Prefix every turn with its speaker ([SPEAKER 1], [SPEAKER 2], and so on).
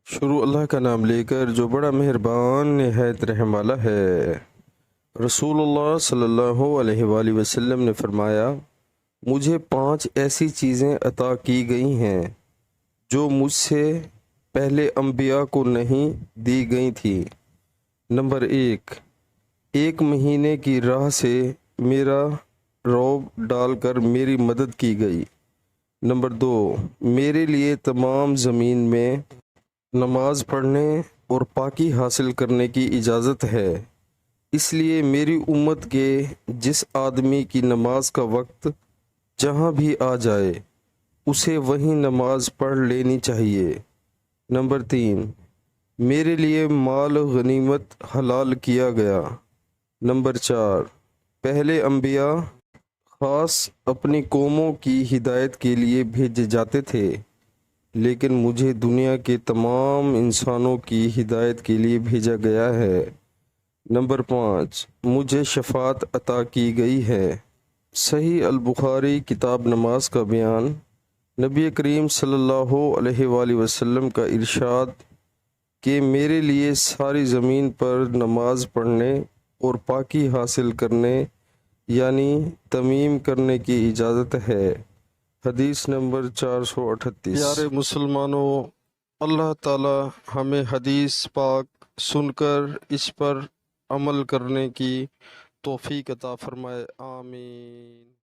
[SPEAKER 1] شروع اللہ کا نام لے کر جو بڑا مہربان نہایت رحم والا ہے۔ رسول اللہ صلی اللہ علیہ وآلہ وسلم نے فرمایا، مجھے 5 ایسی چیزیں عطا کی گئی ہیں جو مجھ سے پہلے انبیاء کو نہیں دی گئی تھیں۔ نمبر 1، ایک مہینے کی راہ سے میرا رعب ڈال کر میری مدد کی گئی۔ نمبر 2، میرے لیے تمام زمین میں نماز پڑھنے اور پاکی حاصل کرنے کی اجازت ہے، اس لیے میری امت کے جس آدمی کی نماز کا وقت جہاں بھی آ جائے اسے وہیں نماز پڑھ لینی چاہیے۔ نمبر 3، میرے لیے مال غنیمت حلال کیا گیا۔ نمبر 4، پہلے انبیاء خاص اپنی قوموں کی ہدایت کے لیے بھیجے جاتے تھے، لیکن مجھے دنیا کے تمام انسانوں کی ہدایت کے لیے بھیجا گیا ہے۔ نمبر 5، مجھے شفاعت عطا کی گئی ہے۔ صحیح البخاری کتاب نماز کا بیان۔ نبی کریم صلی اللہ علیہ وآلہ وسلم کا ارشاد کہ میرے لیے ساری زمین پر نماز پڑھنے اور پاکی حاصل کرنے یعنی تمیم کرنے کی اجازت ہے۔ حدیث نمبر 438۔ پیارے مسلمانوں، اللہ تعالی ہمیں حدیث پاک سن کر اس پر عمل کرنے کی توفیق عطا فرمائے، آمین۔